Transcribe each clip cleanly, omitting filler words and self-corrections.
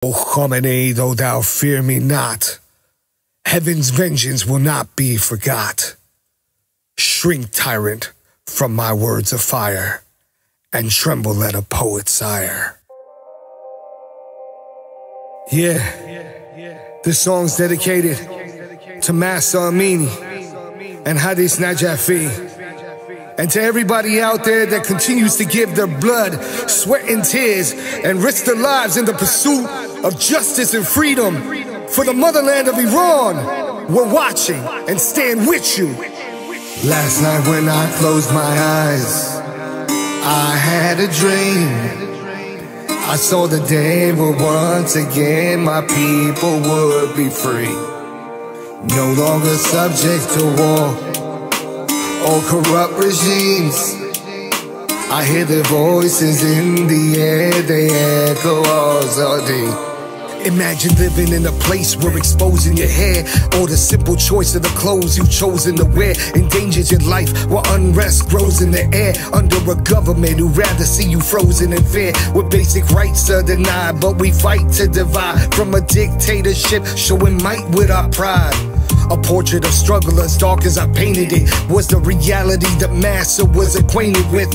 O Khomeini, though thou fear me not, heaven's vengeance will not be forgot. Shrink, tyrant, from my words of fire, and tremble at a poet's ire. Yeah, this song's dedicated to Massa Amini and Hadis Najafi, and to everybody out there that continues to give their blood, sweat, and tears, and risk their lives in the pursuit of justice and freedom for the motherland of Iran. We're watching and stand with you. Last night when I closed my eyes, I had a dream. I saw the day where once again my people would be free, no longer subject to war or corrupt regimes. I hear their voices in the air, they echo Azadi. Imagine living in a place where exposing your hair or the simple choice of the clothes you've chosen to wear endangers your life, while unrest grows in the air under a government who'd rather see you frozen in fear. Where basic rights are denied, but we fight to divide from a dictatorship, showing might with our pride. A portrait of struggle as dark as I painted it was the reality that Massa was acquainted with,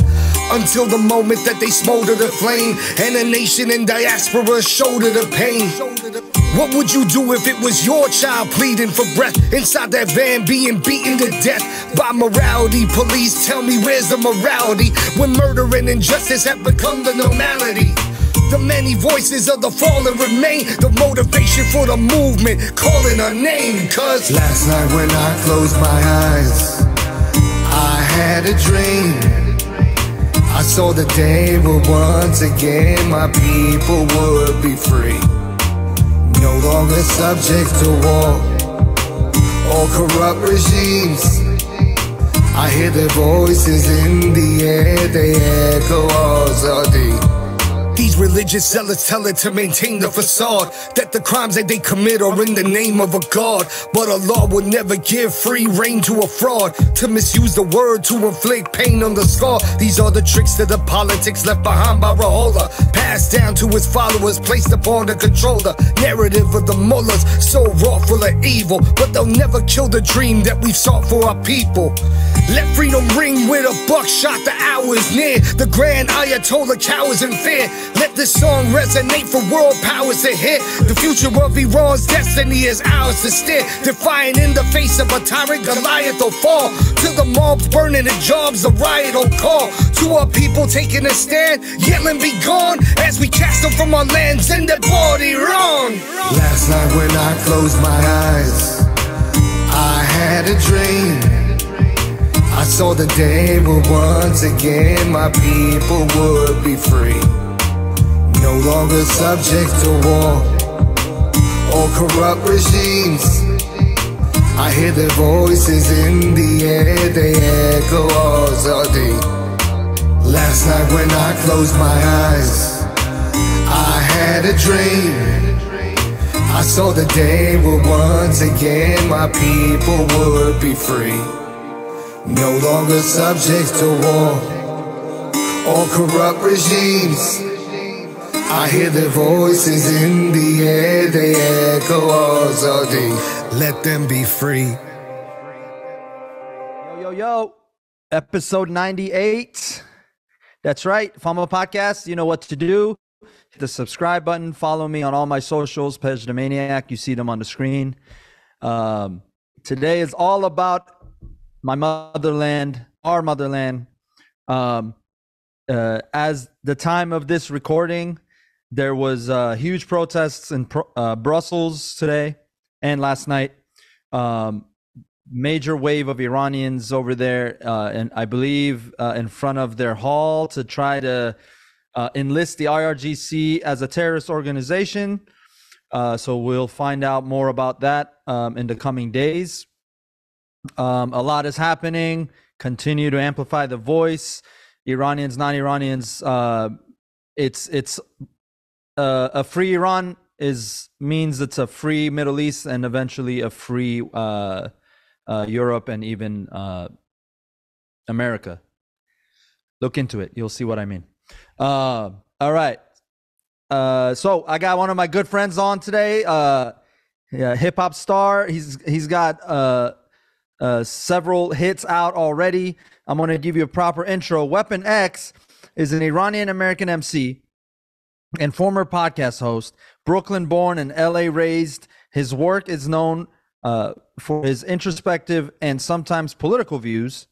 until the moment that they smoldered the flame and a nation in diaspora shouldered the pain. What would you do if it was your child pleading for breath inside that van being beaten to death by morality police? Tell me, where's the morality when murder and injustice have become the normality? The many voices of the fallen remain the motivation for the movement, calling our name. Cause last night when I closed my eyes, I had a dream. I saw the day where once again my people would be free, no longer subject to war or corrupt regimes. I hear their voices in the air, they echo Azadi. These religious zealots tell it to maintain the facade that the crimes that they commit are in the name of a god, but Allah will never give free rein to a fraud, to misuse the word to inflict pain on the scar. These are the tricks to the politics left behind by Rahola, passed down to his followers, placed upon the controller. Narrative of the mullahs, so raw, full of evil, but they'll never kill the dream that we've sought for our people. Let freedom ring with a buckshot, the hour is near. The grand Ayatollah cowers in fear. Let this song resonate for world powers to hear. The future of Iran's destiny is ours to steer. Defiant in the face of a tyrant, Goliath will fall. To the mobs burning and jobs, the riot will call. To our people taking a stand, yelling be gone, as we cast them from our lands and deport Iran. Last night when I closed my eyes, I had a dream. I saw the day where once again my people would be free, no longer subject to war or corrupt regimes. I hear their voices in the air, they echo Azadi. Last night when I closed my eyes, I had a dream. I saw the day where once again my people would be free, no longer subject to war or corrupt regimes. I hear their voices in the air, they echo Azadi. Let them be free. Yo, episode 98. That's right, pHumblepodcast. You know what to do. Hit the subscribe button. Follow me on all my socials, Pej the Maniac. You see them on the screen. Today is all about my motherland, our motherland. As the time of this recording, there was huge protests in Brussels today and last night. Major wave of Iranians over there, and I believe in front of their hall to try to enlist the IRGC as a terrorist organization. So we'll find out more about that in the coming days. A lot is happening. Continue to amplify the voice. Iranians, non-Iranians. It's a free Iran means it's a free Middle East and eventually a free Europe and even America. Look into it. You'll see what I mean. All right. So I got one of my good friends on today. Yeah, hip hop star. He's got several hits out already. I'm going to give you a proper intro. Weapon X is an Iranian American MC and former podcast host. Brooklyn born and LA raised. His work is known for his introspective and sometimes political views.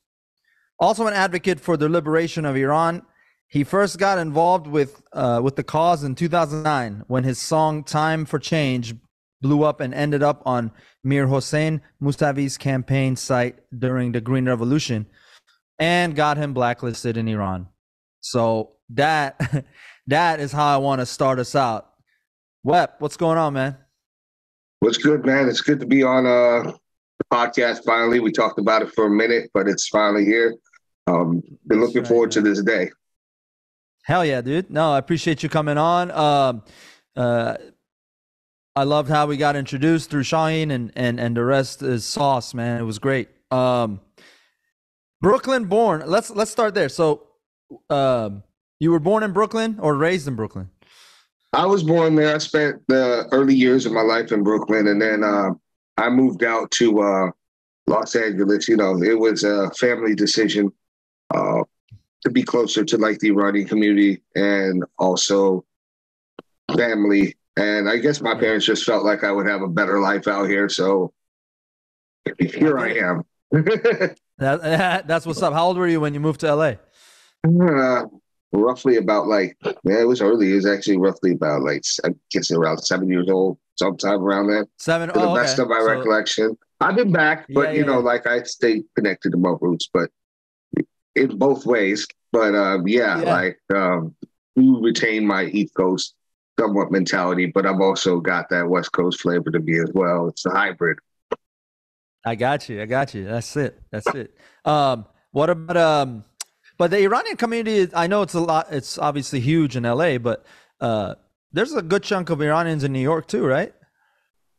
Also an advocate for the liberation of Iran. He first got involved with the cause in 2009 when his song "Time for Change" blew up and ended up on Mir Hossein Mousavi's campaign site during the Green Revolution, and got him blacklisted in Iran. So that that is how I want to start us out. Wep, what's going on, man? What's good, man? It's good to be on the podcast finally. We talked about it for a minute, but it's finally here. Been looking forward to this day. Hell yeah, dude. No, I appreciate you coming on. I loved how we got introduced through Shaheen, and the rest is sauce, man. It was great. Brooklyn born. Let's start there. So you were born in Brooklyn or raised in Brooklyn? I was born there. I spent the early years of my life in Brooklyn, and then I moved out to Los Angeles. You know, it was a family decision to be closer to like the Iranian community and also family. And I guess my parents just felt like I would have a better life out here. So here I am. That's what's up. How old were you when you moved to LA? Roughly about it was early. It was actually roughly about I guess around 7 years old, sometime around that. To the best of my recollection. I've been back, but I stayed connected to my roots, but in both ways. But we retain my East Coast somewhat mentality, but I've also got that West Coast flavor to me as well. It's a hybrid. I got you. That's it. What about but the Iranian community, I know it's a lot, it's obviously huge in LA, but there's a good chunk of Iranians in New York too, right?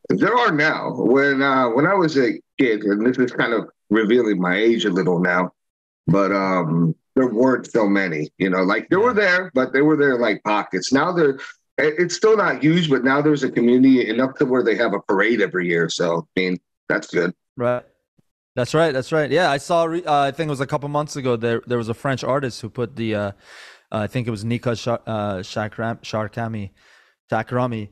There are now. When I was a kid, and this is kind of revealing my age a little now, but there weren't so many, they were there, but they were there like pockets. Now it's still not huge, but now there's a community enough to where they have a parade every year. So, I mean, that's good. Right. That's right. Yeah, I saw, I think it was a couple months ago, there was a French artist who put the, I think it was Nika Takrami.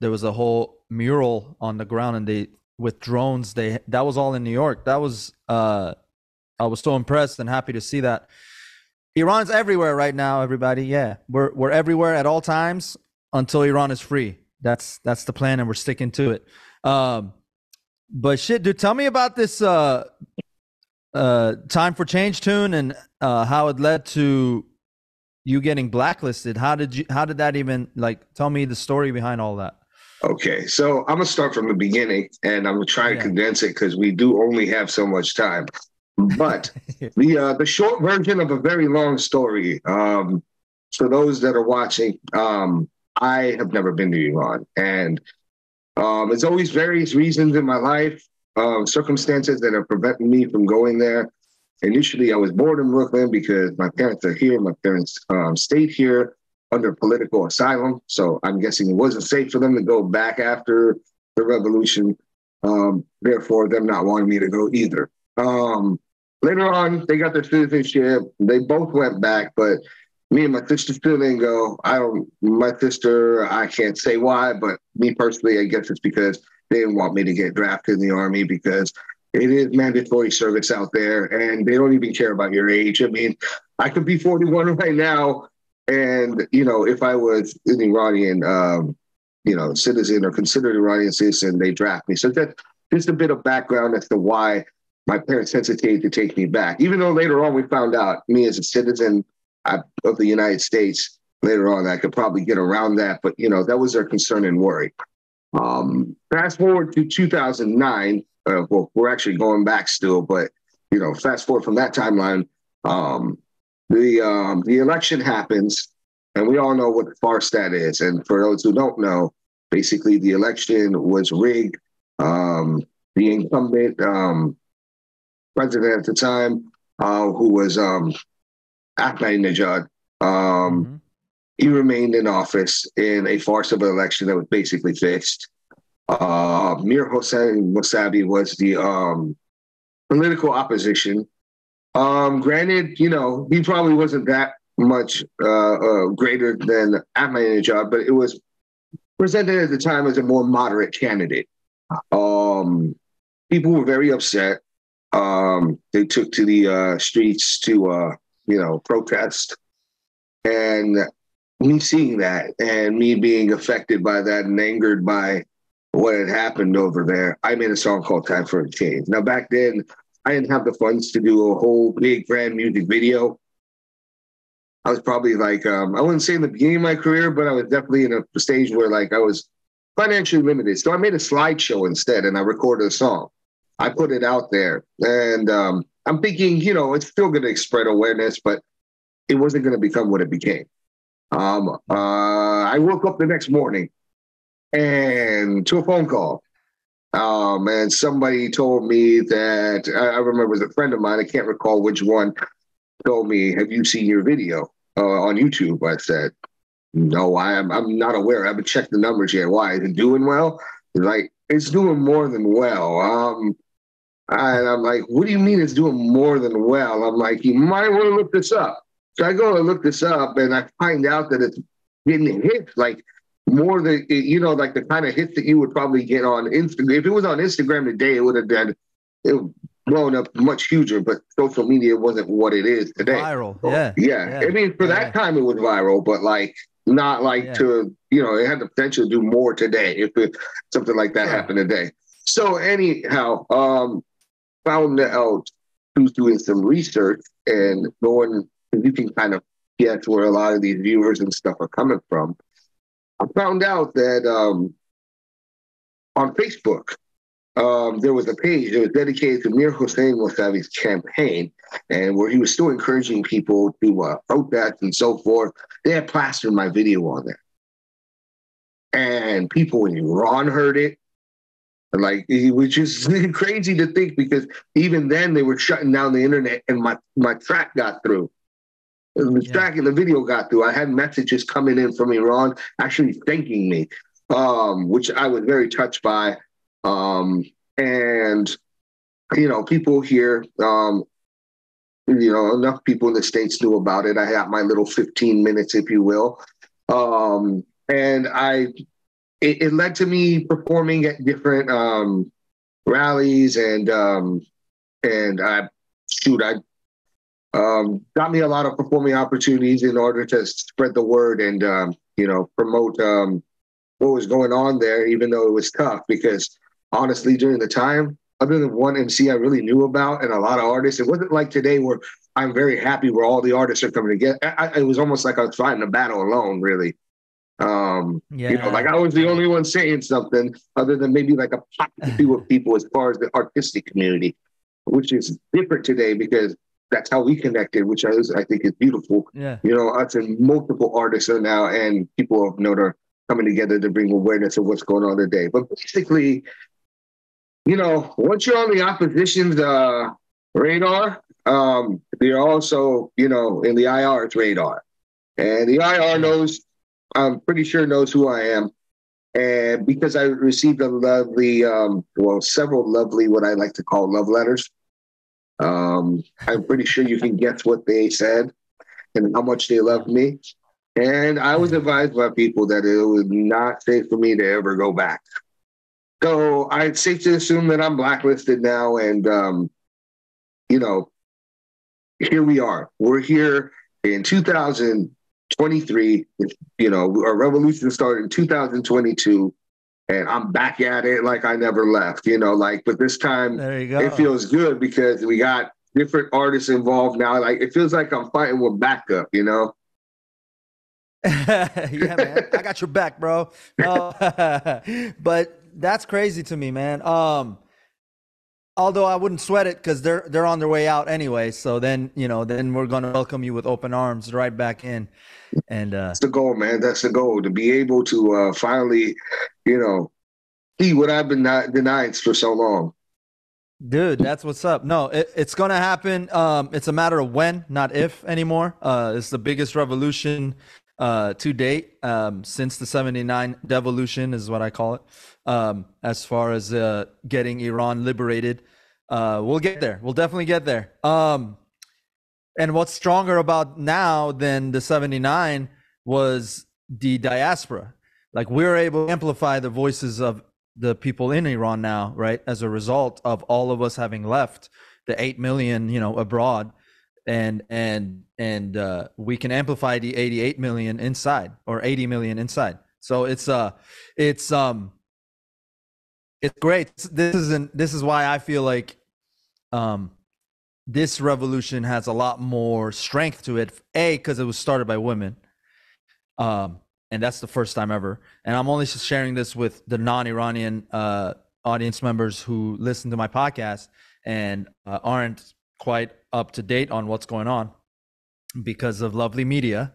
There was a whole mural on the ground, and with drones, that was all in New York. That was, I was so impressed and happy to see that. Iran's everywhere right now, everybody. Yeah, we're everywhere at all times until Iran is free. That's the plan, and we're sticking to it. But shit, dude, tell me about this Time for Change tune and how it led to you getting blacklisted. How did that even, tell me the story behind all that? Okay, so I'm gonna start from the beginning, and I'm gonna try to condense it because we do only have so much time. But the short version of a very long story. For those that are watching, I have never been to Iran, and it's always various reasons in my life, circumstances that have prevented me from going there. Initially, I was born in Brooklyn because my parents are here. My parents stayed here under political asylum. So I'm guessing it wasn't safe for them to go back after the revolution. Therefore, them not wanting me to go either. Later on, they got their citizenship. They both went back, but me and my sister still didn't go. My sister, I can't say why, but me personally, I guess it's because they didn't want me to get drafted in the Army because it is mandatory service out there and they don't even care about your age. I mean, I could be 41 right now. And, if I was an Iranian, citizen or considered Iranian citizen, they draft me. So that's just a bit of background as to why my parents hesitated to take me back. Even though later on we found out, me as a citizen of the United States, later on I could probably get around that. But, that was their concern and worry. Fast forward to 2009. We're actually going back still, but, fast forward from that timeline. The election happens, and we all know what the farce that is. And for those who don't know, basically the election was rigged. The incumbent president at the time, who was Ahmadinejad, he remained in office in a farce of an election that was basically fixed. Mir Hossein Mousavi was the political opposition. Granted, you know, he probably wasn't that much greater than Ahmadinejad, but it was presented at the time as a more moderate candidate. People were very upset. They took to the streets to, you know, protest. And me seeing that and me being affected by that and angered by what had happened over there, I made a song called Time for a Change. Now, back then, I didn't have the funds to do a whole big grand music video. I was probably like, I wouldn't say in the beginning of my career, but I was definitely in a stage where like I was financially limited. So I made a slideshow instead and I recorded a song. I put it out there and I'm thinking, you know, it's still going to spread awareness, but it wasn't going to become what it became. I woke up the next morning and to a phone call. And somebody told me that, I remember it was a friend of mine, I can't recall which one, told me, have you seen your video on YouTube? I said, no, I'm not aware. I haven't checked the numbers yet. Why? Is it doing well? He's like, it's doing more than well. And I'm like, what do you mean it's doing more than well? I'm like, you might want to look this up. So I go and look this up and I find out that it's getting hit like more than, you know, like the kind of hits that you would probably get on Instagram. If it was on Instagram today, it would have been blown up much huger, but social media wasn't what it is today. Viral, yeah. I mean, for that time it was viral, but like not like to, you know, it had the potential to do more today if something like that happened today. So anyhow, found out through doing some research and going, you can kind of guess where a lot of these viewers and stuff are coming from. I found out that on Facebook, there was a page that was dedicated to Mir Hossein Mousavi's campaign, and where he was still encouraging people to protest and so forth. They had plastered my video on there. And people in Iran heard it. Like, it was just crazy to think, because even then they were shutting down the internet and my track got through. The track and the video got through. I had messages coming in from Iran actually thanking me, which I was very touched by. And, you know, people here, you know, enough people in the States knew about it. I had my little 15 minutes, if you will. And it led to me performing at different rallies and got me a lot of performing opportunities in order to spread the word and, you know, promote what was going on there, even though it was tough, because honestly, during the time, other than one MC I really knew about and a lot of artists, it wasn't like today where I'm very happy where all the artists are coming together. It was almost like I was fighting a battle alone, really. You know, like I was the only one saying something other than maybe like a few of people as far as the artistic community, which is different today because that's how we connected, which I think is beautiful. Yeah. You know, us and multiple artists are now, and people of note are coming together to bring awareness of what's going on today. But basically, you know, once you're on the opposition's radar, they're also, you know, in the IR's radar. And the IR knows, I'm pretty sure knows who I am. And because I received a lovely, several lovely, what I like to call love letters. I'm pretty sure you can guess what they said and how much they loved me. And I was advised by people that it was not safe for me to ever go back. So it's safe to assume that I'm blacklisted now. And, you know, here we are. We're here in 2023. You know, our revolution started in 2022. And I'm back at it like I never left, you know, like, but this time it feels good because we got different artists involved now. Like, it feels like I'm fighting with backup, you know? Yeah, man, I got your back, bro. But that's crazy to me, man. Although I wouldn't sweat it because they're on their way out anyway. So then, you know, then we're going to welcome you with open arms right back in. And that's the goal, man. That's the goal, to be able to finally, you know, see what I've been denied for so long. Dude, that's what's up. No, it's going to happen. It's a matter of when, not if anymore. It's the biggest revolution to date, since the 79 devolution is what I call it, as far as getting Iran liberated. We'll get there. We'll definitely get there. And what's stronger about now than the 79 was the diaspora. Like, we're able to amplify the voices of the people in Iran now, right? As a result of all of us having left, the 8 million, abroad, and we can amplify the 88 million inside, or 80 million inside. So it's great. This is why I feel like this revolution has a lot more strength to it. Because it was started by women. And that's the first time ever. And I'm only sharing this with the non-Iranian audience members who listen to my podcast and aren't quite up to date on what's going on because of lovely media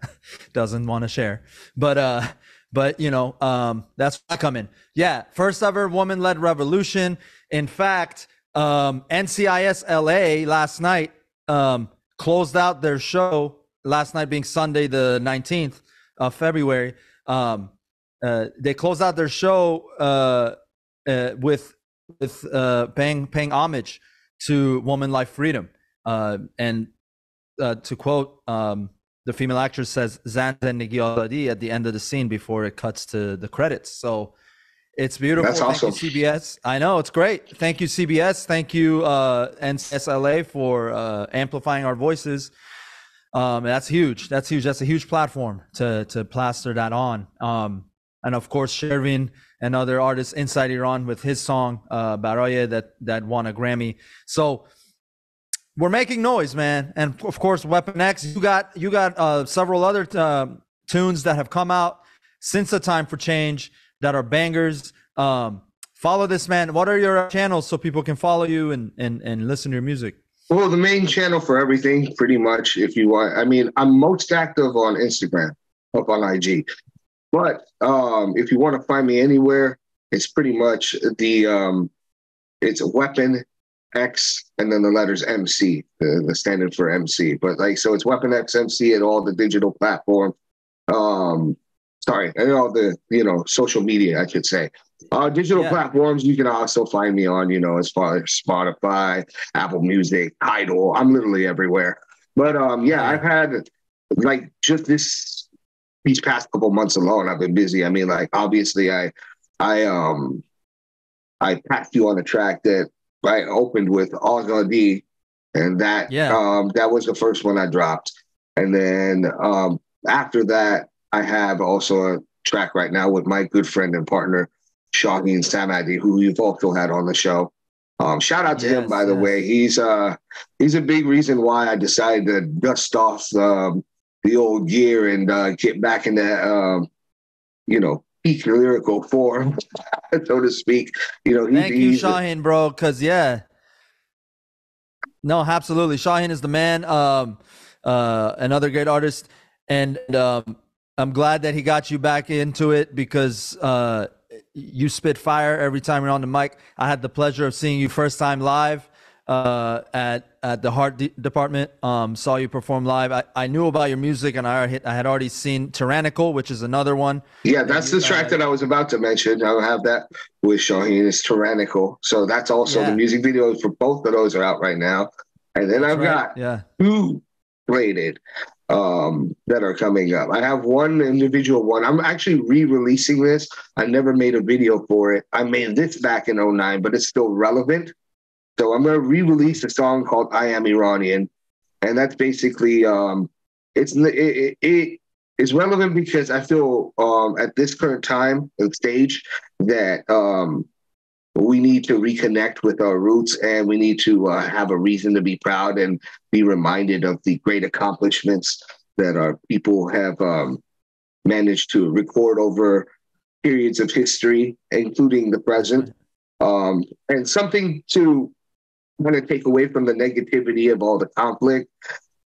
doesn't want to share. But that's where I come in. Yeah, first ever woman-led revolution. In fact, NCIS LA last night closed out their show, last night being Sunday the 19th of February. They closed out their show with paying homage to woman life freedom. And to quote, the female actress says "Zan zendegi Azadi" at the end of the scene before it cuts to the credits. So it's beautiful. That's awesome. Thank you, CBS. I know, it's great. Thank you, CBS. Thank you, NCSLA, for amplifying our voices. That's huge. That's huge. That's a huge platform to plaster that on. And of course, Shervin and other artists inside Iran with his song Baraye that won a Grammy. So we're making noise, man. And of course, Weapon X, you got several other tunes that have come out since the time for change that are bangers. Follow this man. What are your channels so people can follow you and listen to your music? Well, the main channel for everything, pretty much, if you want. I mean, I'm most active on Instagram, up on IG. But if you want to find me anywhere, it's pretty much it's Weapon X and then the letters MC, the standard for MC. But so it's Weapon X MC at all the digital platforms. And all the, social media, I should say. Digital platforms, you can also find me on, as far as Spotify, Apple Music, Tidal. I'm literally everywhere. But I've had just these past couple months alone, I've been busy. I mean, obviously I passed you on a track that I opened with Azadi, and that was the first one I dropped. And then after that, I have also a track right now with my good friend and partner, Shaheen Samadi, who you've also had on the show. Shout out to him, by the way. He's a big reason why I decided to dust off the old gear and get back in that, peak lyrical form, so to speak. Thank you, Shaheen, bro, because no, absolutely. Shaheen is the man, another great artist. And I'm glad that he got you back into it because you spit fire every time you're on the mic. I had the pleasure of seeing you first time live at the Heart Department. Saw you perform live. I knew about your music, and I had already seen Tyrannical, which is another one. Yeah, that's the track that I was about to mention. I'll have that with Shaheen. It's Tyrannical. So that's also the music videos for both of those are out right now. And then I've got two slated that are coming up. I have one individual one. I'm actually re-releasing this. I never made a video for it. I made this back in 2009, but it's still relevant. So I'm going to re-release a song called I Am Iranian. And that's basically, it's relevant because I feel at this current time and stage that we need to reconnect with our roots, and we need to have a reason to be proud and be reminded of the great accomplishments that our people have managed to record over periods of history, including the present. And something to kind of take away from the negativity of all the conflict.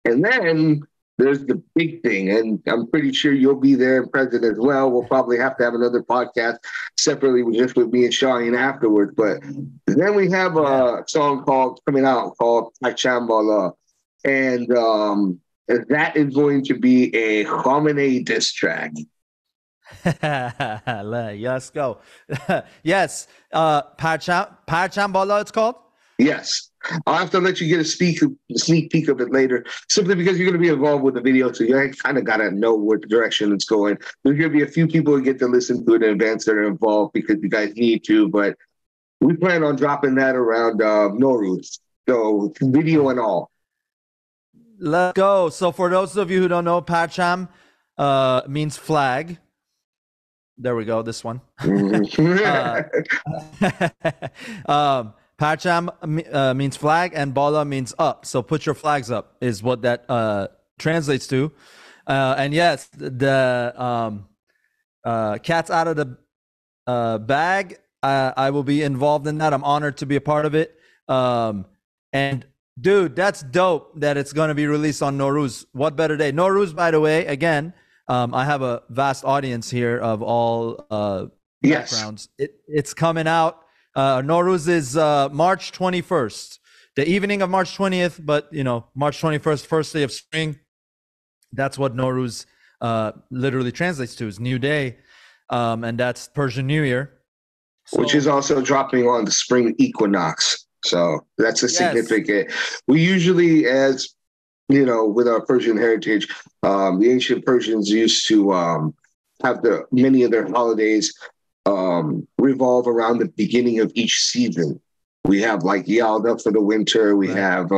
And then there's the big thing, and I'm pretty sure you'll be there present as well. We'll probably have to have another podcast separately just with me and Shaheen afterwards. But then we have a song coming out called Shambhala. And that is going to be a Khamenei diss track. Let's go. Yes. Parcham Bala, it's called? Yes. I'll have to let you get a sneak peek of it later, simply because you're going to be involved with the video, so you kind of got to know what direction it's going. There's going to be a few people who get to listen to it in advance that are involved because you guys need to, but we plan on dropping that around Nowruz, so video and all. Let's go. So for those of you who don't know, Parcham means flag. There we go, this one. Parcham means flag, and Bala means up. So put your flags up is what that translates to. And yes, the cat's out of the bag. I will be involved in that. I'm honored to be a part of it. And dude, that's dope that it's going to be released on Nowruz. What better day? Nowruz, by the way, again, I have a vast audience here of all backgrounds. It's coming out. Nowruz is March 21st, the evening of March 20th, but March 21st, first day of spring. That's what Nowruz literally translates to, is new day, and that's Persian New Year. So, which is also dropping on the spring equinox. So that's a significant. We usually, as with our Persian heritage, the ancient Persians used to have many of their holidays revolve around the beginning of each season. We have like Yalda for the winter. We have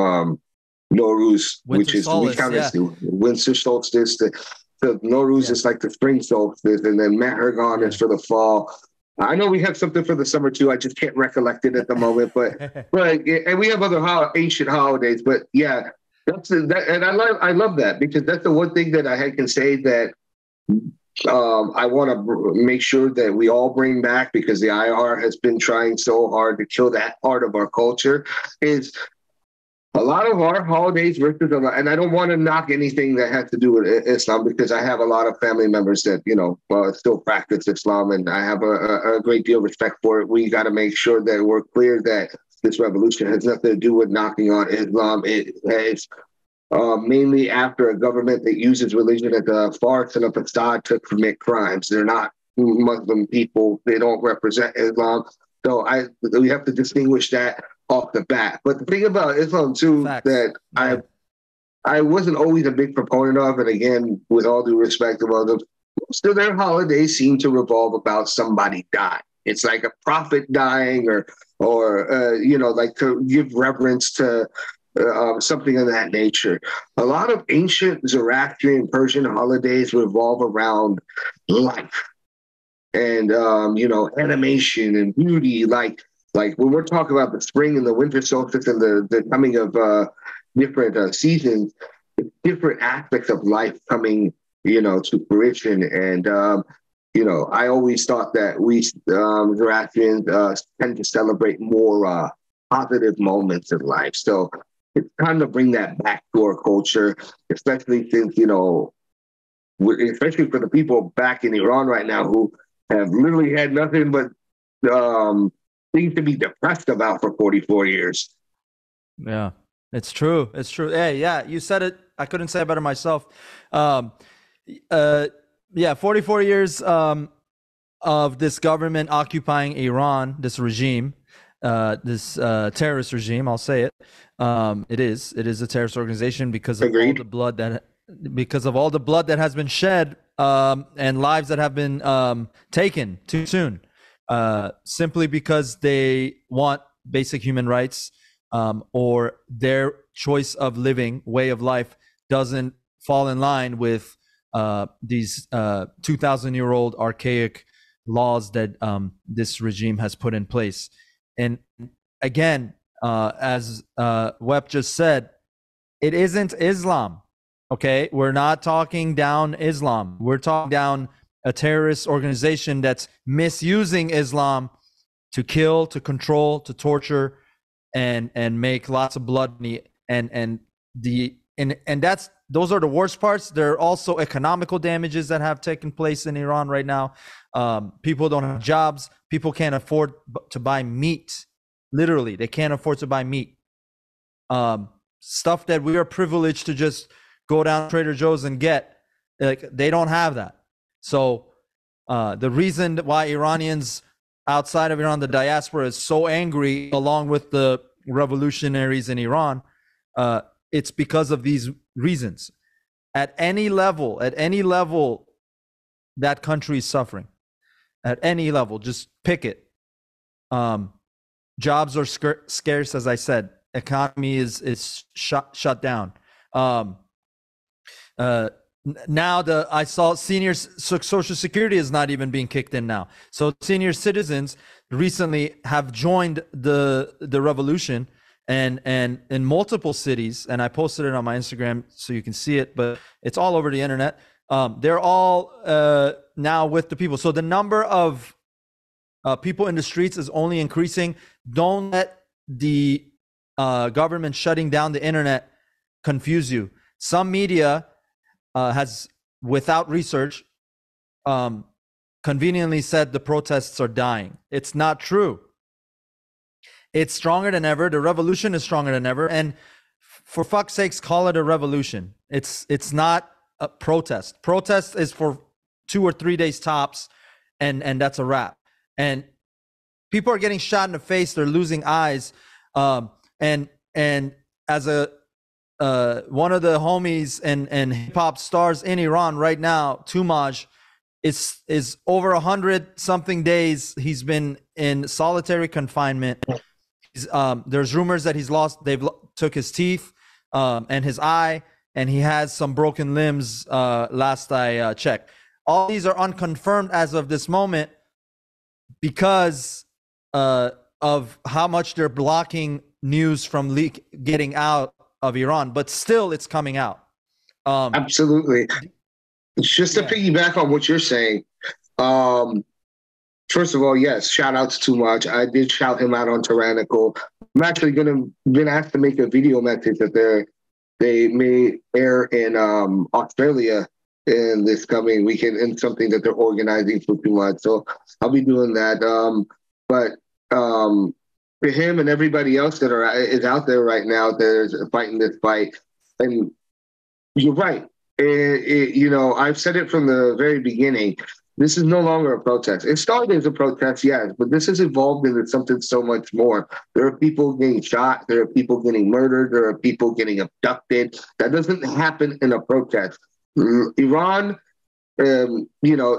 Nowruz, which is we count as the winter solstice. The Nowruz is like the spring solstice, and then Mahergan is for the fall. I know we have something for the summer too. I just can't recollect it at the moment, but and we have other ancient holidays. But yeah, and I love that, because that's the one thing that I can say that I want to make sure that we all bring back, because the IR has been trying so hard to kill that part of our culture, is a lot of our holidays versus, and I don't want to knock anything that has to do with Islam, because I have a lot of family members that, still practice Islam, and I have a great deal of respect for it. We got to make sure that we're clear that this revolution has nothing to do with knocking on Islam. It has mainly after a government that uses religion as a farce and a facade to commit crimes. They're not Muslim people. They don't represent Islam. So we have to distinguish that off the bat. But the thing about Islam too, that I wasn't always a big proponent of, and again, with all due respect to others, most of their holidays seem to revolve about somebody dying. It's like a prophet dying, or like to give reverence to something of that nature. A lot of ancient Zoroastrian Persian holidays revolve around life and animation and beauty, like when we're talking about the spring and the winter solstice and the coming of different seasons, different aspects of life coming, to fruition. And, I always thought that we Zoroastrians tend to celebrate more positive moments in life. So it's time to bring that back to our culture, especially since, especially for the people back in Iran right now who have literally had nothing but things to be depressed about for 44 years. Yeah, it's true. It's true. Hey, yeah, you said it. I couldn't say it better myself. 44 years of this government occupying Iran, this regime, this terrorist regime, I'll say it. It is a terrorist organization because of all the blood that has been shed, and lives that have been taken too soon, simply because they want basic human rights, or their choice of living way of life doesn't fall in line with these 2,000-year-old archaic laws that this regime has put in place. And again, as Web just said, it isn't Islam. Okay, we're not talking down Islam. We're talking down a terrorist organization that's misusing Islam to kill, to control, to torture, and make lots of blood. And that's, those are the worst parts. There are also economical damages that have taken place in Iran right now. People don't have jobs. People can't afford to buy meat. Literally, they can't afford to buy meat. Stuff that we are privileged to just go down to Trader Joe's and get. Like, they don't have that. So the reason why Iranians outside of Iran, the diaspora, is so angry, along with the revolutionaries in Iran, it's because of these reasons. At any level, that country is suffering. At any level, just pick it. Jobs are scarce, as I said. Economy is shut down. Now I saw senior Social Security is not even being kicked in now. So senior citizens recently have joined the revolution, and in multiple cities, and I posted it on my Instagram so you can see it, but it's all over the internet. They're all now with the people. So the number of people in the streets is only increasing. Don't let the government shutting down the internet confuse you. Some media has, without research, conveniently said the protests are dying. It's not true. It's stronger than ever. The revolution is stronger than ever. And for fuck's sakes, call it a revolution. It's not a protest. Protest is for 2 or 3 days tops, and that's a wrap. And people are getting shot in the face. They're losing eyes. And as a one of the homies and hip hop stars in Iran right now, Tumaj, is over 100 something days. He's been in solitary confinement. There's rumors that they've took his teeth and his eye, and he has some broken limbs. Last I checked, all these are unconfirmed as of this moment because of how much they're blocking news from getting out of Iran, but still it's coming out. Absolutely. It's just to piggyback on what you're saying. First of all, yes, shout out to Too Much. I did shout him out on Tyrannical. I'm actually been asked to make a video message that they may air in Australia in this coming weekend, and something that they're organizing for Too Much. So I'll be doing that. But for him and everybody else that is out there right now that is fighting this fight, and you're right. I've said it from the very beginning. This is no longer a protest. It started as a protest, yes, but this has evolved into something so much more. There are people getting shot. There are people getting murdered. There are people getting abducted. That doesn't happen in a protest. Iran, it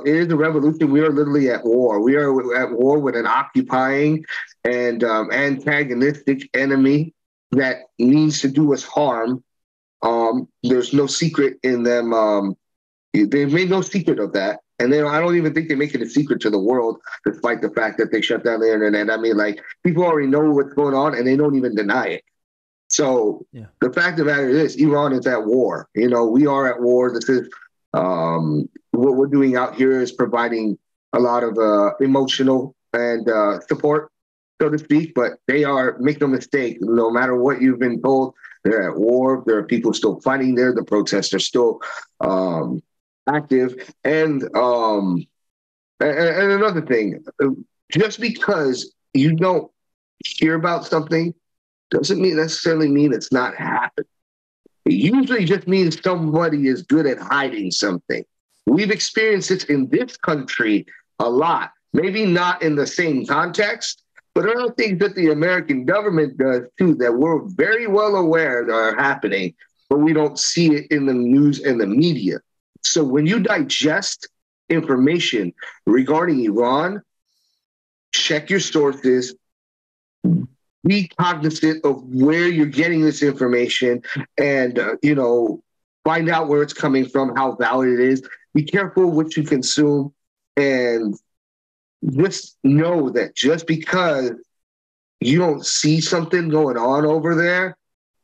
is a revolution. We are literally at war. We are at war with an occupying and antagonistic enemy that means to do us harm. There's no secret in them. They've made no secret of that. And I don't even think they make it a secret to the world, despite the fact that they shut down the internet. I mean, like, people already know what's going on, and they don't even deny it. So The fact of the matter is, Iran is at war. We are at war. This is what we're doing out here is providing a lot of emotional and support, so to speak. But they are, make no mistake, no matter what you've been told, they're at war. There are people still fighting there. The protests are still active. And another thing, just because you don't hear about something doesn't necessarily mean it's not happening. It usually just means somebody is good at hiding something. We've experienced it in this country a lot, maybe not in the same context, but there are things that the American government does too that we're very well aware that are happening, but we don't see it in the news and the media. So when you digest information regarding Iran, check your sources, be cognizant of where you're getting this information, and, find out where it's coming from, how valid it is. Be careful what you consume, and just know that just because you don't see something going on over there,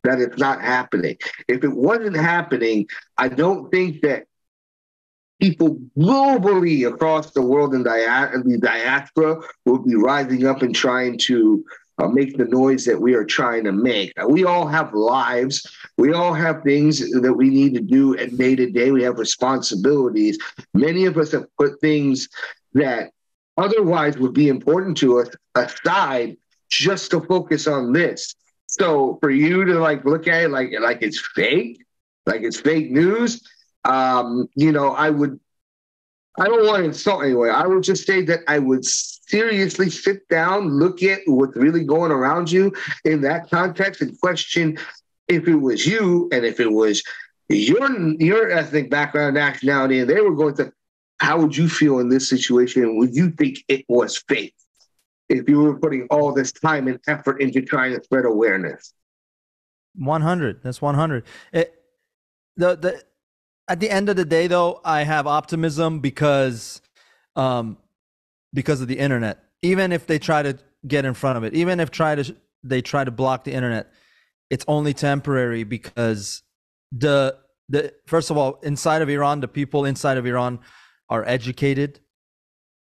that it's not happening. If it wasn't happening, I don't think that people globally across the world in the diaspora will be rising up and trying to make the noise that we are trying to make. We all have lives. We all have things that we need to do day to day. We have responsibilities. Many of us have put things that otherwise would be important to us aside just to focus on this. So for you to look at it like it's fake, like it's fake news, you know, I don't want to insult anyone. I would just say that I would seriously sit down, look at what's really going around you in that context, and question if it was you and if it was your ethnic background, nationality, and they were going to, how would you feel in this situation? Would you think it was fake if you were putting all this time and effort into trying to spread awareness? 100. That's 100. At the end of the day, though, I have optimism because of the internet. Even if they try to get in front of it, even if they try to block the internet, it's only temporary, because the first of all, inside of Iran, the people inside of Iran are educated.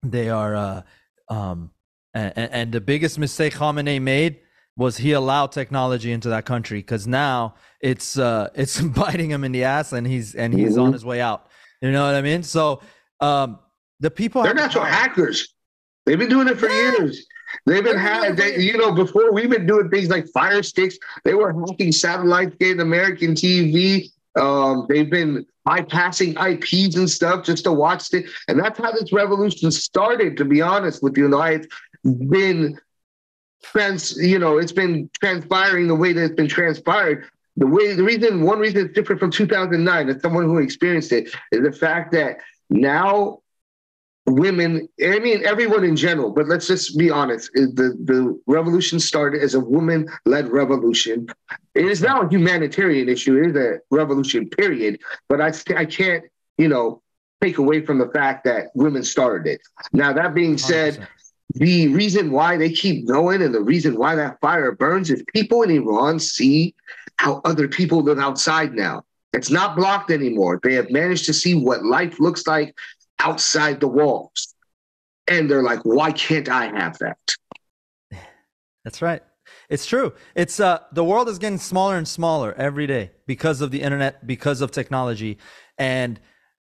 They are and the biggest mistake Khamenei made was he allowed technology into that country, because now it's biting him in the ass, and he's on his way out. You know what I mean? So the people, they're natural hackers. They've been doing it for years. They've been you know, before we've been doing things like fire sticks. They were hacking satellites, getting American TV. They've been bypassing IPs and stuff just to watch it. And that's how this revolution started, to be honest with you. It's been it's been transpiring the way that it's been transpired. One reason it's different from 2009, as someone who experienced it, is the fact that now women, I mean, everyone in general, but let's just be honest, the revolution started as a woman-led revolution. It is now a humanitarian issue. It is a revolution, period. But I can't, take away from the fact that women started it. Now, that being said, 100%. The reason why they keep going and the reason why that fire burns is people in Iran see how other people live outside now. It's not blocked anymore. They have managed to see what life looks like outside the walls. And they're like, why can't I have that? That's right. It's true. It's the world is getting smaller and smaller every day because of the internet, because of technology. And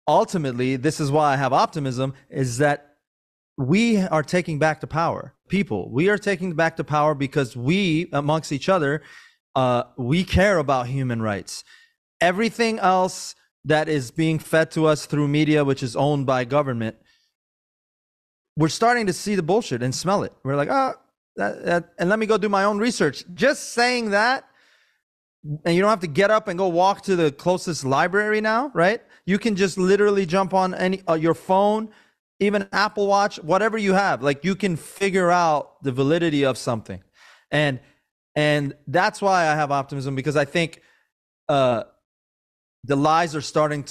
ultimately, this is why I have optimism, is that we are taking back the power. We are taking back the power because we, amongst each other, we care about human rights. Everything else that is being fed to us through media, which is owned by government, we're starting to see the bullshit and smell it. We're like, and let me go do my own research. Just saying that, and you don't have to get up and go walk to the closest library now, right? You can just literally jump on your phone, even Apple Watch, whatever you have. Like, you can figure out the validity of something. And that's why I have optimism, because I think the lies are starting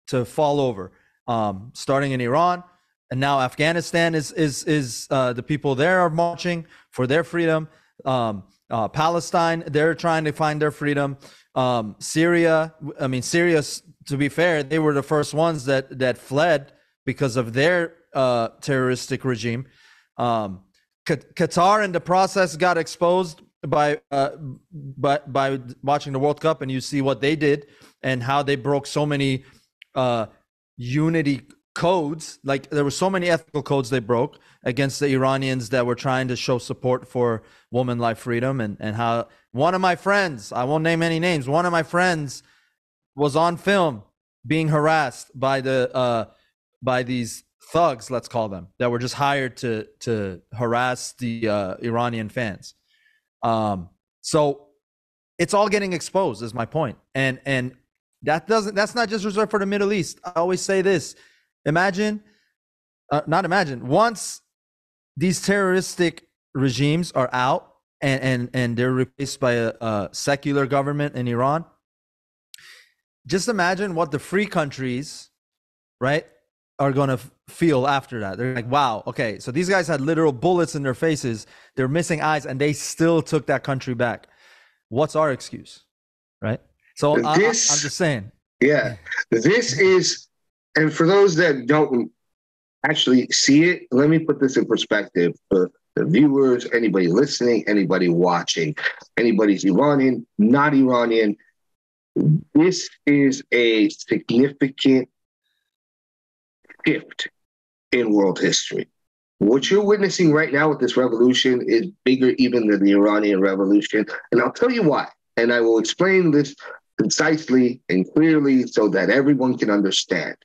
to fall over, starting in Iran, and now Afghanistan is the people there are marching for their freedom. Palestine, they're trying to find their freedom. Syria, to be fair, they were the first ones that fled because of their terroristic regime. Qatar in the process got exposed by watching the World Cup, and you see what they did and how they broke so many unity codes. Like, there were so many ethical codes they broke against the Iranians that were trying to show support for woman life freedom, and how one of my friends, I won't name any names, one of my friends was on film being harassed by these thugs, let's call them, that were just hired to harass the Iranian fans. So it's all getting exposed, is my point. And that's not just reserved for the Middle East. I always say this. Once these terroristic regimes are out and they're replaced by a secular government in Iran, just imagine what the free countries, right, are going to feel after that. They're like, wow, okay, so these guys had literal bullets in their faces, they're missing eyes, and they still took that country back. What's our excuse, right? So I'm just saying. Yeah, this is, and for those that don't actually see it, let me put this in perspective for the viewers, anybody listening, anybody watching, anybody's Iranian, not Iranian. This is a significant shift in world history. What you're witnessing right now with this revolution is bigger even than the Iranian revolution. And I'll tell you why. And I will explain this concisely and clearly so that everyone can understand.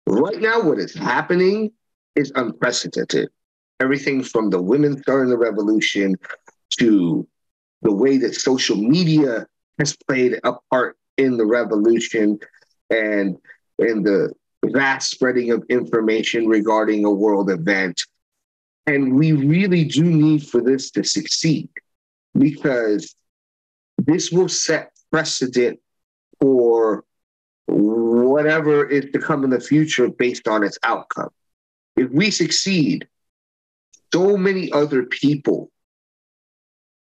Right now, what is happening is unprecedented. Everything from the women starting the revolution to the way that social media has played a part in the revolution and in the vast spreading of information regarding a world event. And we really do need for this to succeed, because this will set precedent for whatever is to come in the future based on its outcome. If we succeed, so many other people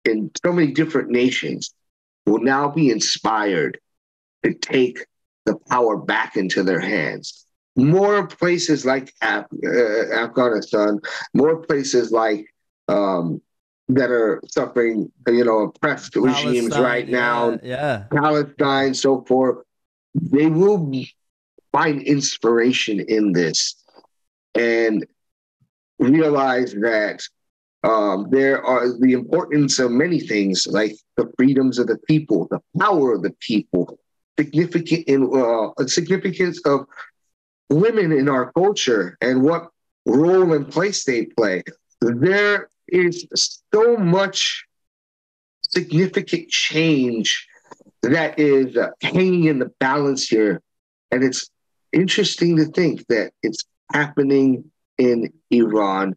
in so many different nations will now be inspired to take the power back into their hands. More places like Afghanistan, more places like that are suffering, oppressed regimes right now, Palestine, so forth, they will find inspiration in this and realize that there are the importance of many things, like the freedoms of the people, the power of the people, significance of women in our culture and what role and place they play. There is so much significant change that is hanging in the balance here. And it's interesting to think that it's happening in Iran.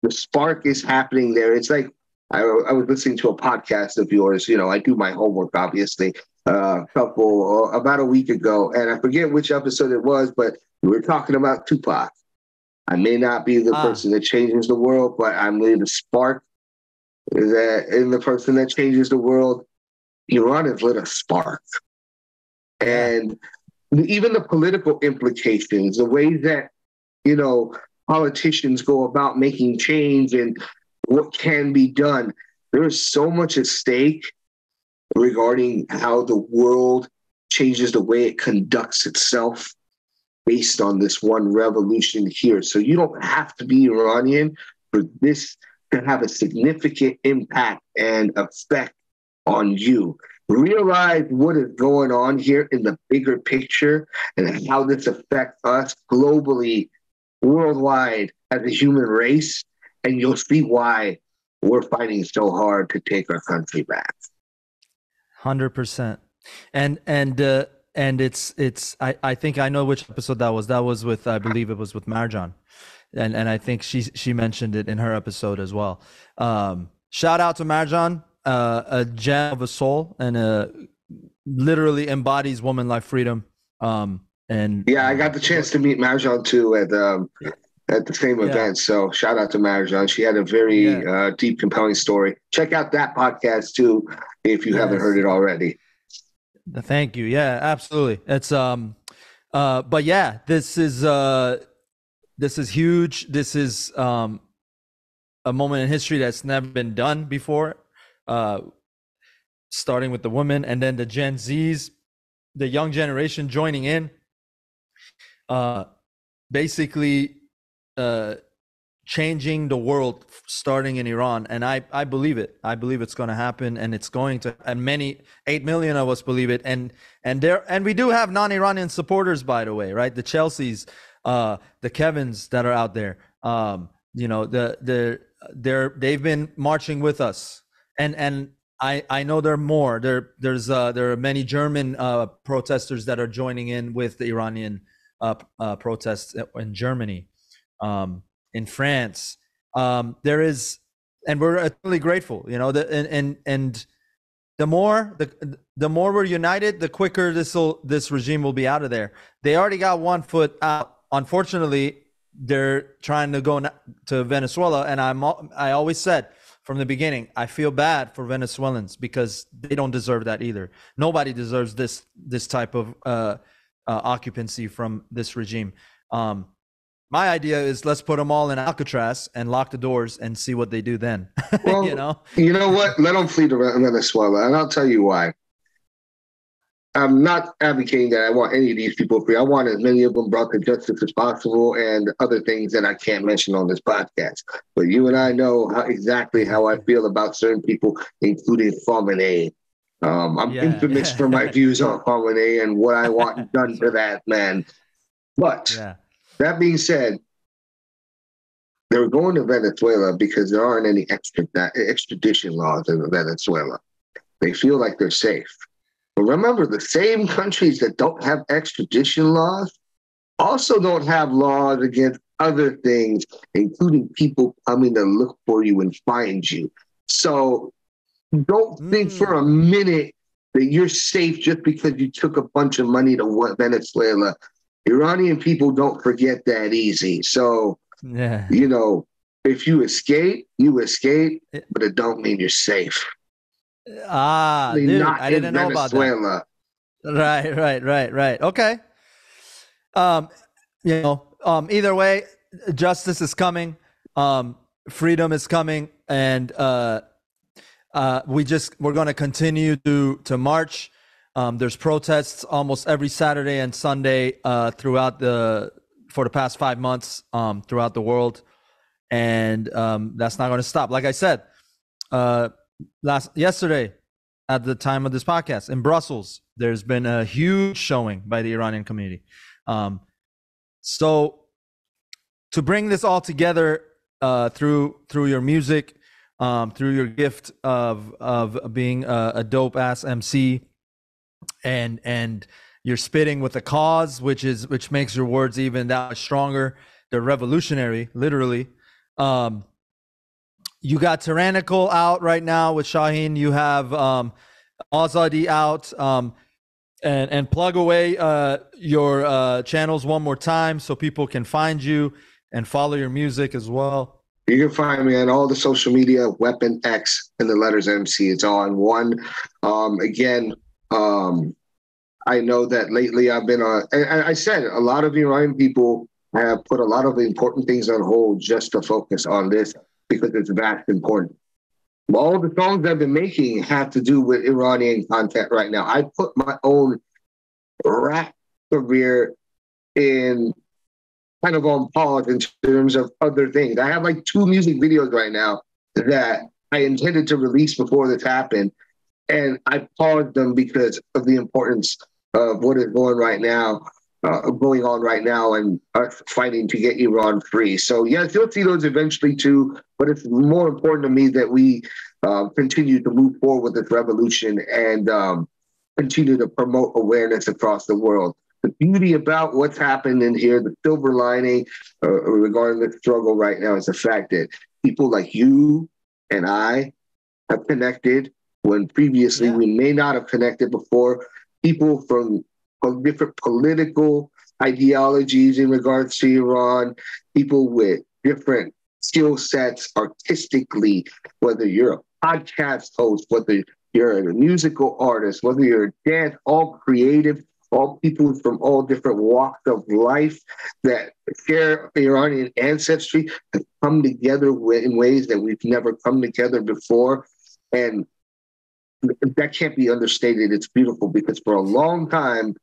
The spark is happening there. It's like I was listening to a podcast of yours. I do my homework, obviously, about a week ago, and I forget which episode it was, but we were talking about Tupac. I may not be the person that changes the world, but I'm the spark that in the person that changes the world. Iran has lit a spark. And even the political implications, the way that, politicians go about making change and what can be done. There is so much at stake regarding how the world changes the way it conducts itself based on this one revolution here. So you don't have to be Iranian for this to have a significant impact and effect on you. Realize what is going on here in the bigger picture and how this affects us globally, worldwide, as a human race, and you'll see why we're fighting so hard to take our country back. 100%. And it's I think I know which episode that was. That was with, I believe it was with Marjan, and I think she mentioned it in her episode as well. Shout out to Marjan, a gem of a soul, and literally embodies woman life freedom. And I got the chance to meet Marjan too at the same event. So shout out to Marjan. She had a very deep, compelling story. Check out that podcast too if you haven't heard it already. Thank you. Yeah, absolutely. It's but yeah, this is huge. This is a moment in history that's never been done before. Starting with the women and then the Gen Zs, the young generation joining in. Basically changing the world starting in Iran. And I believe it. I believe it's going to happen, and it's going to, and 8 million of us believe it. And we do have non-Iranian supporters, by the way, right? The Chelseas, the Kevins that are out there. They've been marching with us. And I know there are more. There are many German protesters that are joining in with the Iranian protests in Germany, in France. There is, and we're eternally grateful. And the more we're united, the quicker this regime will be out of there. They already got one foot out. Unfortunately, they're trying to go to Venezuela, and I always said from the beginning, I feel bad for Venezuelans because they don't deserve that either. Nobody deserves this type of occupancy from this regime. My idea is let's put them all in Alcatraz and lock the doors and see what they do then. Well, you know what? Let them flee to Venezuela, and I'll tell you why. I'm not advocating that I want any of these people free. I want as many of them brought to justice as possible and other things that I can't mention on this podcast. But you and I know exactly how I feel about certain people, including Khamenei. I'm infamous for my views on Khamenei and what I want done to that man. But that being said, they're going to Venezuela because there aren't any extradition laws in Venezuela. They feel like they're safe. But remember, the same countries that don't have extradition laws also don't have laws against other things, including people coming to look for you and find you. So don't think for a minute that you're safe just because you took a bunch of money to Venezuela. Iranian people don't forget that easy. So, you know, if you escape, but it don't mean you're safe. Dude, I didn't know about that. Right. Okay. Either way, justice is coming, freedom is coming, and we're going to continue to march. There's protests almost every Saturday and Sunday for the past 5 months throughout the world, and that's not going to stop. Like I said, yesterday at the time of this podcast in Brussels, there's been a huge showing by the Iranian community. So to bring this all together through your music, through your gift of being a dope ass MC, and you're spitting with a cause, which makes your words even that much stronger. They're revolutionary, literally. You got Tirannical out right now with Shaheen. You have Azadi out. And plug away your channels one more time so people can find you and follow your music as well. You can find me on all the social media, Weapon X and the letters MC. It's all in one. I know that lately I've been on, and I said a lot of Iranian people have put a lot of the important things on hold just to focus on this because it's vast important. All the songs I've been making have to do with Iranian content right now. I put my own rap career in kind of on pause in terms of other things. I have like 2 music videos right now that I intended to release before this happened, and I paused them because of the importance of what is going on right now, and us fighting to get Iran free. So yes, you'll see those eventually too, but it's more important to me that we continue to move forward with this revolution and continue to promote awareness across the world. The beauty about what's happened in here, the silver lining regarding the struggle right now, is the fact that people like you and I have connected when previously we may not have connected before. People from different political ideologies in regards to Iran, people with different skill sets artistically, whether you're a podcast host, whether you're a musical artist, whether you're a dance, all creative, all people from all different walks of life that share Iranian ancestry have come together in ways that we've never come together before. And that can't be understated. It's beautiful because for a long time,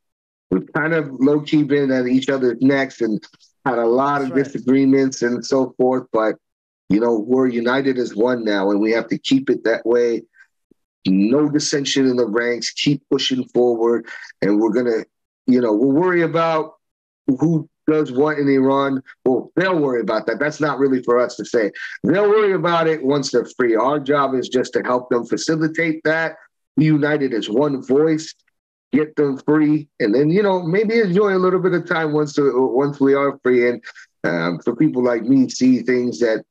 we've kind of low-key been at each other's necks and had a lot of disagreements and so forth. But, you know, we're united as one now, and we have to keep it that way. No dissension in the ranks, keep pushing forward. And we're going to, we'll worry about who does what in Iran. Well, they'll worry about that. That's not really for us to say. They'll worry about it once they're free. Our job is just to help them facilitate that, be united as one voice, get them free, and then, maybe enjoy a little bit of time once we are free. And for people like me, see things that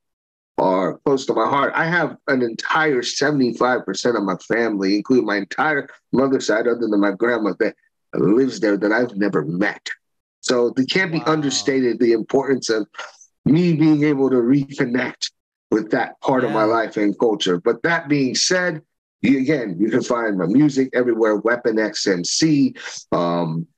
are close to my heart. I have an entire 75% of my family, including my entire mother's side, other than my grandma, that lives there that I've never met. So they can't be understated, the importance of me being able to reconnect with that part of my life and culture. But that being said, you can find my music everywhere, weaponxmc.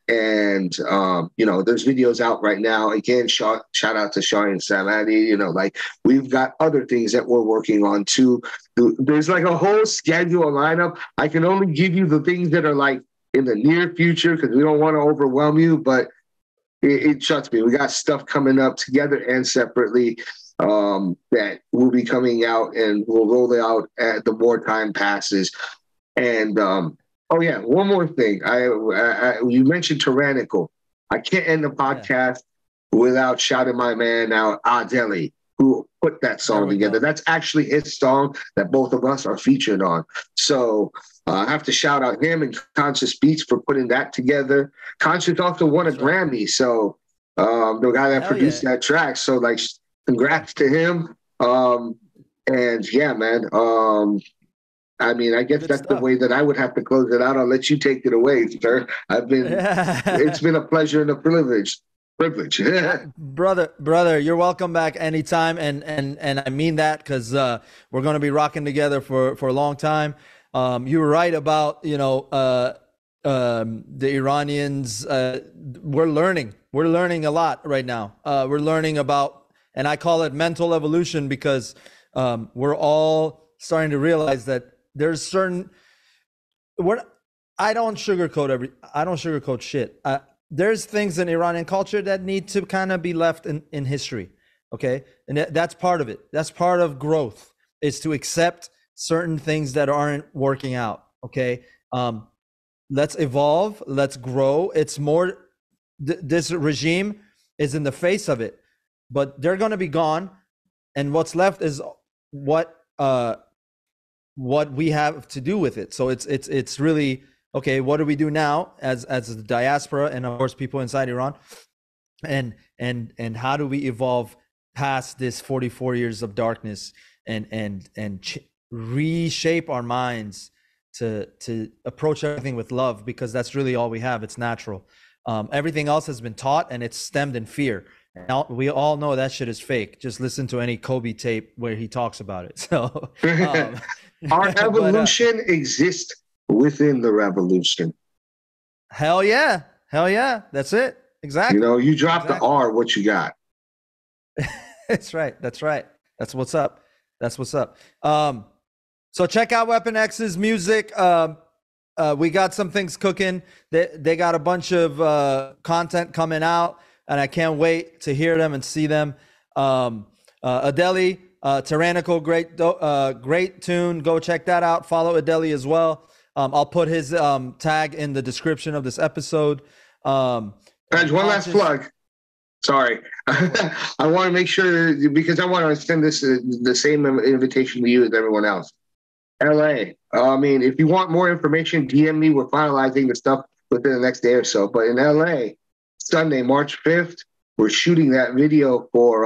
There's videos out right now. Again, shout out to Shaheen Samadi. We've got other things that we're working on too. There's like a whole schedule lineup. I can only give you the things that are like in the near future because we don't want to overwhelm you, but trust me, we got stuff coming up together and separately that will be coming out, and we'll roll it out as the more time passes. And oh yeah, one more thing. You mentioned Tyrannical. I can't end the podcast without shouting my man out, Ah-Deli, who put that song together. That's actually his song that both of us are featured on. So I have to shout out him and Conscious Beats for putting that together. Conscious also won a Grammy, so the guy that produced that track. So like, congrats to him. And yeah, man. I mean, I guess that's the way that I would have to close it out. I'll let you take it away, sir. It's been a pleasure and a privilege. brother, you're welcome back anytime. And I mean that, because we're going to be rocking together for a long time. You were right about, the Iranians. We're learning a lot right now. We're learning about, and I call it mental evolution, because we're all starting to realize that there's certain, I don't sugarcoat shit. There's things in Iranian culture that need to kind of be left in history. Okay. And that's part of it. That's part of growth, is to accept certain things that aren't working out. Okay. Let's evolve. Let's grow. It's more, this regime is in the face of it, but they're going to be gone. And what's left is what we have to do with it. So it's really, okay, what do we do now as the diaspora and of course people inside Iran, and how do we evolve past this 44 years of darkness and reshape our minds to approach everything with love, because that's really all we have. It's natural. Everything else has been taught, and it's stemmed in fear. We all know that shit is fake. Just listen to any Kobe tape where he talks about it. So our evolution exists within the revolution. Hell yeah. That's it. Exactly. You drop the R, what you got? That's right. That's what's up. So check out Weapon X's music. We got some things cooking. They got a bunch of content coming out, and I can't wait to hear them and see them. Ah-Deli, Tirannical, great tune. Go check that out. Follow Ah-Deli as well. I'll put his tag in the description of this episode. One last plug. Sorry. I want to make sure, because I want to send this the same invitation to you as everyone else. LA. I mean, if you want more information, DM me. We're finalizing the stuff within the next day or so. But in LA, Sunday, March 5th, we're shooting that video for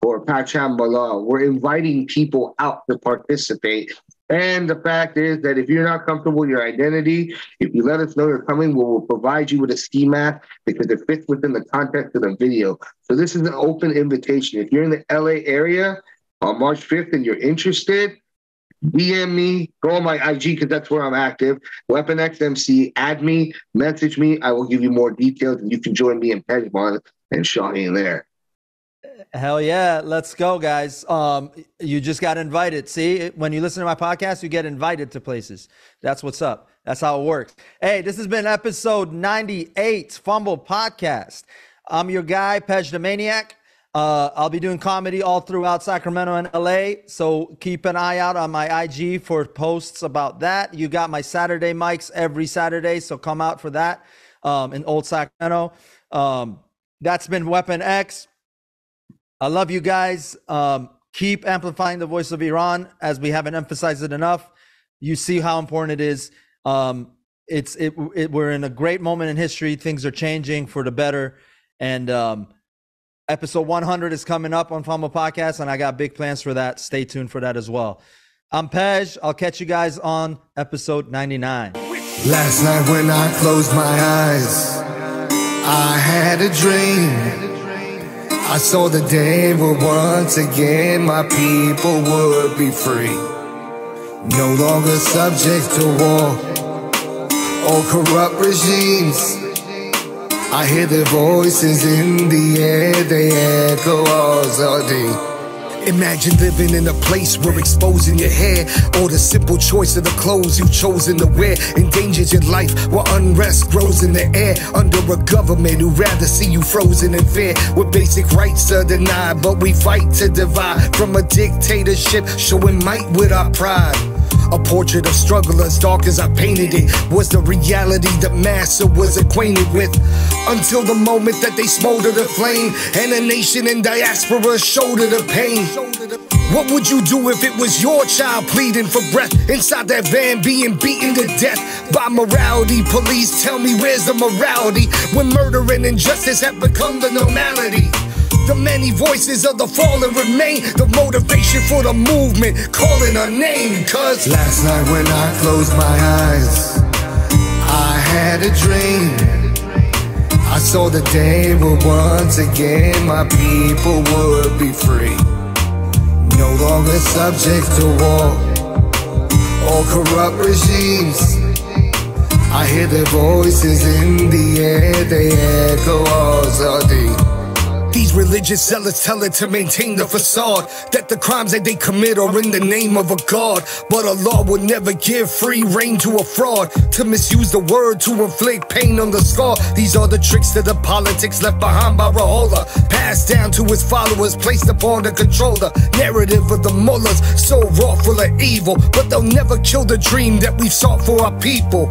pHumblepodcast. We're inviting people out to participate. And the fact is that if you're not comfortable with your identity, if you let us know you're coming, we'll provide you with a ski mask, because it fits within the context of the video. So this is an open invitation. If you're in the LA area on March 5th and you're interested, DM me, go on my IG, because that's where I'm active. weaponxmc, add me, message me. I will give you more details, and you can join me and Pejman and Shaheen there. Hell yeah. Let's go, guys. You just got invited. See, when you listen to my podcast, you get invited to places. That's what's up. That's how it works. Hey, this has been episode 98, Fumble Podcast. I'm your guy, Pej the Maniac. I'll be doing comedy all throughout Sacramento and LA, so keep an eye out on my IG for posts about that. You got my Saturday mics every Saturday, so come out for that in Old Sacramento. That's been Weapon X. I love you guys. Keep amplifying the voice of Iran, as we haven't emphasized it enough. You see how important it is. We're in a great moment in history. Things are changing for the better, and episode 100 is coming up on Fumble Podcast, and I got big plans for that. Stay tuned for that as well. I'm Pej. I'll catch you guys on episode 99. Last night when I closed my eyes, I had a dream. I saw the day where once again my people would be free. No longer subject to war or corrupt regimes. I hear their voices in the air, they echo Azadi. Imagine living in a place where exposing your hair, or the simple choice of the clothes you've chosen to wear, endangers your life where unrest grows in the air, under a government who'd rather see you frozen in fear, where basic rights are denied, but we fight to divide from a dictatorship, showing might with our pride. A portrait of struggle as dark as I painted it was the reality that Massa was acquainted with, until the moment that they smoldered the flame and a nation in diaspora shouldered the pain. What would you do if it was your child pleading for breath inside that van being beaten to death by morality police? Tell me, where's the morality when murder and injustice have become the normality? The many voices of the fallen remain the motivation for the movement, calling our name. Cause last night when I closed my eyes, I had a dream. I saw the day where once again my people would be free, no longer subject to war or corrupt regimes. I hear their voices in the air, they echo Azadi. These religious zealots tell it to maintain the facade that the crimes that they commit are in the name of a god. But Allah will never give free rein to a fraud, to misuse the word to inflict pain on the scar. These are the tricks to the politics left behind by Rahola, passed down to his followers, placed upon the controller. Narrative of the mullahs, so raw, full of evil, but they'll never kill the dream that we've sought for our people.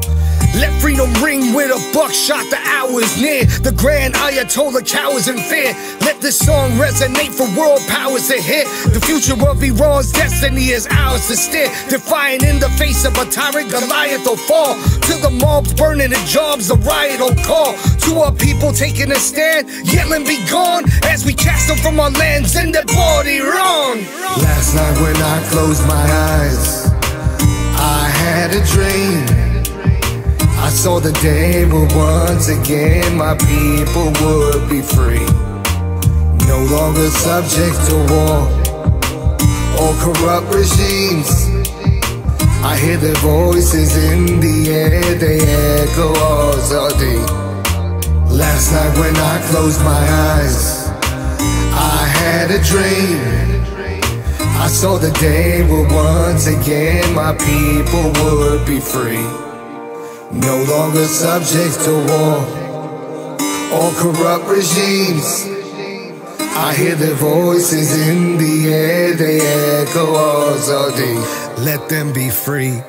Let freedom ring with a buckshot, the hour is near. The grand Ayatollah cowers in fear. Let this song resonate for world powers to hear. The future of Iran's destiny is ours to steer. Defying in the face of a tyrant, Goliath will fall. To the mobs burning the jobs, the riot will call. To our people taking a stand, yelling be gone, as we cast them from our lands and the body wrong. Last night when I closed my eyes, I had a dream. I saw the day where once again my people would be free, no longer subject to war or corrupt regimes. I hear their voices in the air, they echo Azadi. Last night when I closed my eyes, I had a dream. I saw the day where once again my people would be free, no longer subject to war or corrupt regimes. I hear their voices in the air, they echo Azadi. Let them be free.